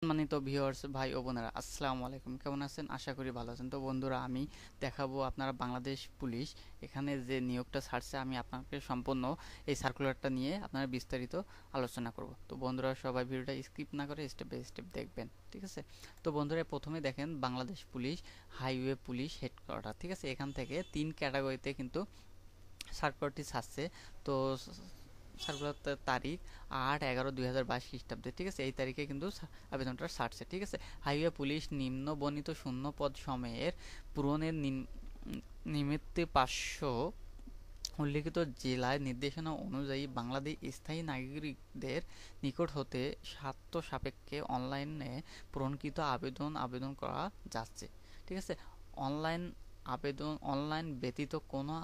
সম্মানিত ভিউয়ার্স ভাই ও বোনেরা, আসসালামু আলাইকুম। কেমন আছেন? আশা করি ভালো আছেন। তো বন্ধুরা, আমি দেখাবো আপনারা বাংলাদেশ পুলিশ এখানে যে নিয়োগটা ছাড়ছে, আমি আপনাকে সম্পূর্ণ এই সার্কুলারটা নিয়ে আপনারা বিস্তারিত আলোচনা করব। তো বন্ধুরা, সবাই ভিডিওটা স্কিপ না করে স্টেপ বাই স্টেপ দেখবেন, ঠিক আছে? তো বন্ধুরা, প্রথমে দেখেন Bangladesh police highway police headquarter, ঠিক আছে? এখান থেকে 3 ক্যাটাগরিতে কিন্তু সার্কুলারটি ছাড়ছে। তো সার্কুলার তারিখ 8/11/2022 খ্রিস্টাব্দে, ঠিক আছে? এই তারিখে কিন্তু আবেদনটা ছাড়ছে, ঠিক আছে? হাইওয়ে পুলিশ নিম্ন বর্ণিত শূন্য পদ সময়ের পূরণের নিমিত্তে 500 উল্লিখিত জেলায় নির্দেশনা অনুযায়ী বাংলাদেশ স্থায়ী নাগরিকদের নিকট হতে স্বার্থ সাপেক্ষে অনলাইনে পূরণকৃত আবেদন করা যাচ্ছে, ঠিক আছে? অনলাইন অনলাইন ব্যতীত কোনো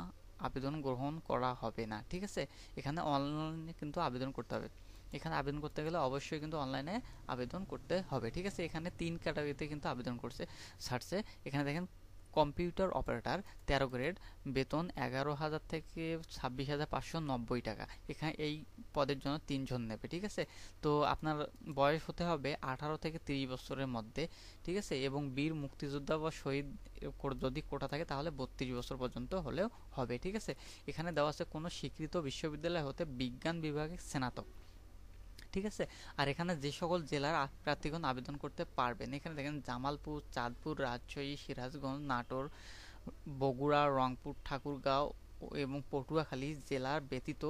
আবেদন গ্রহণ করা হবে না, ঠিক আছে? এখানে অনলাইনে কিন্তু আবেদন করতে হবে। এখানে আবেদন করতে গেলে অবশ্যই কিন্তু অনলাইনে আবেদন করতে হবে, ঠিক আছে? এখানে 3 ক্যাটাগরিতে কিন্তু আবেদন ছাড়ছে। এখানে দেখেন, কম্পিউটার অপারেটর 13 গ্রেড, বেতন 11,000 থেকে 26,590 টাকা। এখানে এই পদের জন্য 3 জন নেবে, ঠিক আছে? তো আপনার বয়স হতে হবে 18 থেকে 30 বছরের মধ্যে, ঠিক আছে? এবং বীর মুক্তিযোদ্ধা বা শহীদ যদি কোটা থাকে তাহলে 32 বছর পর্যন্ত হলেও হবে, ঠিক আছে? এখানে দেওয়া আছে কোনো স্বীকৃত বিশ্ববিদ্যালয় হতে বিজ্ঞান বিভাগে স্নাতক, ঠিক আছে? আর এখানে যে সকল জেলার প্রার্থীগণ আবেদন করতে পারবেন, এখানে দেখেন জামালপুর, চাঁদপুর, রাজশাহী, সিরাজগঞ্জ, নাটোর, বগুড়া, রংপুর, ঠাকুরগাঁও এবং পটুয়াখালী জেলার ব্যতীত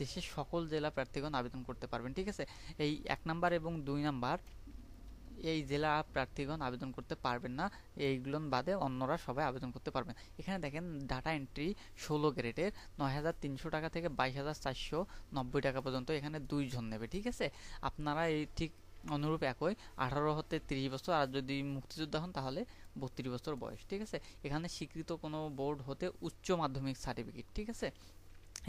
দেশের সকল জেলা প্রার্থীগণ আবেদন করতে পারবেন, ঠিক আছে? এই 1 নাম্বার এবং 2 নাম্বার এই জেলা প্রার্থীগণ আবেদন করতে পারবেন না। এইগুলো বাদে অন্যরা সবাই আবেদন করতে পারবেন। এখানে দেখেন, ডাটা এন্ট্রি 16 গ্রেডের 9,300 টাকা থেকে 22,490 টাকা পর্যন্ত এখানে 2 জন নেবে, ঠিক আছে? আপনারা এই ঠিক অনুরূপ একই 18 হতে 30 বছর, আর যদি মুক্তিযোদ্ধা হন তাহলে 32 বছর বয়স, ঠিক আছে? এখানে স্বীকৃত কোনো বোর্ড হতে উচ্চ মাধ্যমিক সার্টিফিকেট, ঠিক আছে?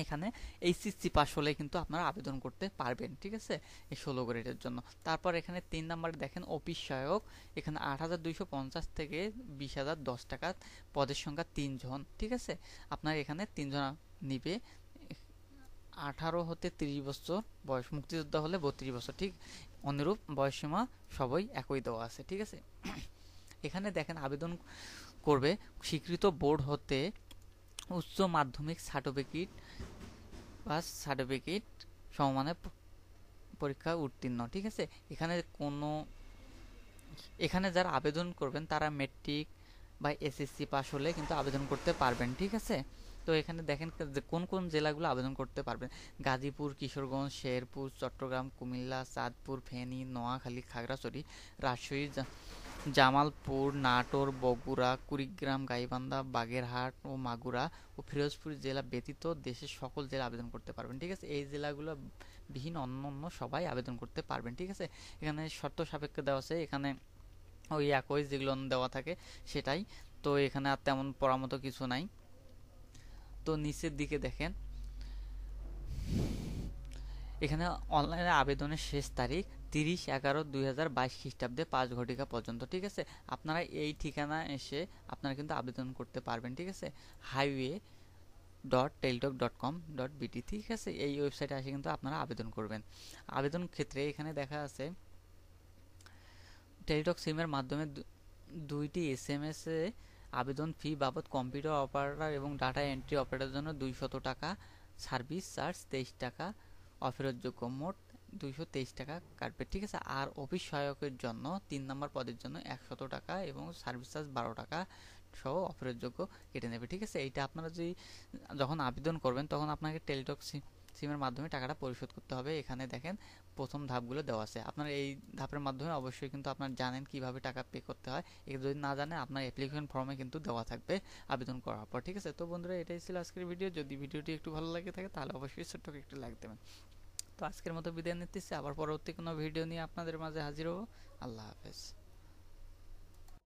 এখানে এইচএসসি পাস হলে কিন্তু আপনারা আবেদন করতে পারবেন, ঠিক আছে? এই 16 গ্রেডের জন্য। তারপর এখানে 3 নাম্বারে দেখেন, অফিস সহায়ক, এখানে 8,250 থেকে 20,010 টাকা, পদের সংখ্যা 3 জন, ঠিক আছে? আপনার এখানে 3 জন নিবে। 18 হতে 30 বছর বয়স, মুক্তিযোদ্ধা হলে 32 বছর, ঠিক অনুরূপ বয়সসীমা সবই একই দেওয়া আছে, ঠিক আছে? এখানে দেখেন, আবেদন করবে স্বীকৃত বোর্ড হতে উচ্চ মাধ্যমিক সার্টিফিকেট পাস সার্টিফিকেট সমমানের পরীক্ষা উত্তীর্ণ, ঠিক আছে? এখানে কোনো এখানে যারা আবেদন করবেন তারা মেট্রিক বা এসএসসি পাস হলে কিন্তু আবেদন করতে পারবেন, ঠিক আছে? তো এখানে দেখেন যে কোন কোন জেলাগুলো আবেদন করতে পারবেন: গাজীপুর, কিশোরগঞ্জ, শেরপুর, চট্টগ্রাম, কুমিল্লা, চাঁদপুর, ফেনী, নোয়াখালী, খাগড়াছড়ি, রাজশাহী, জামালপুর, নাটোর, বগুড়া, কুড়িগ্রাম, গাইবান্ধা, বাগেরহাট ও মাগুরা ও ফিরোজপুর জেলা ব্যতীত দেশের সকল জেলা আবেদন করতে পারবেন, ঠিক আছে? এই জেলাগুলো বিহীন অন্য সবাই আবেদন করতে পারবেন, ঠিক আছে? এখানে শর্ত সাপেক্ষে দেওয়া আছে, এখানে ওই একই যেগুলো দেওয়া থাকে সেটাই। তো এখানে আর তেমন পড়ার মতো কিছু নাই। তো নিচের দিকে দেখেন, এখানে অনলাইনে আবেদনের শেষ তারিখ 30/11/2022 খ্রিস্টাব্দে 5 ঘটিকা পর্যন্ত, ঠিক আছে? আপনারা এই ঠিকানা এসে আপনারা কিন্তু আবেদন করতে পারবেন, ঠিক আছে? highway.teltok.com.bt, ঠিক আছে? এই ওয়েবসাইটে এসে কিন্তু আপনারা আবেদন করবেন। আবেদন ক্ষেত্রে এখানে দেখা আছে, টেলিটক সিমের মাধ্যমে 2টি এসএমএস এ আবেদন ফি বাবদ কম্পিউটার অপারেটর এবং ডাটা এন্ট্রি অপারেটরের জন্য 200 টাকা, সার্ভিস চার্জ 23 টাকা অফেরতযোগ্য, মোট 223 টাকা কাটবে, ঠিক আছে? আর অফিস সহায়কের জন্য 3 নম্বর পদের জন্য 100 টাকা এবং সার্ভিস চার্জ 12 টাকা সহ অফেরতযোগ্য কেটে নেবে, ঠিক আছে? এইটা আপনারা যখন আবেদন করবেন তখন আপনাকে টেলিটক সিমের মাধ্যমে টাকাটা পরিশোধ করতে হবে। এখানে দেখেন প্রথম ধাপগুলো দেওয়া আছে। আপনারা এই ধাপের মাধ্যমে অবশ্যই কিন্তু আপনারা জানেন কিভাবে টাকা পে করতে হয়। এটা যদি না জানেন, আপনার অ্যাপ্লিকেশন ফর্মে কিন্তু দেওয়া থাকবে আবেদন করার পর, ঠিক আছে? তো বন্ধুরা, এটাই ছিল আজকের ভিডিও। যদি ভিডিওটি একটু ভালো লাগে থাকে তাহলে অবশ্যই ছোট্ট একটু লাইক দেবেন। তো আজকের মতো বিদায় নিতেছি, আবার পরবর্তী কোনো ভিডিও নিয়ে আপনাদের মাঝে হাজির হব। আল্লাহ হাফেজ।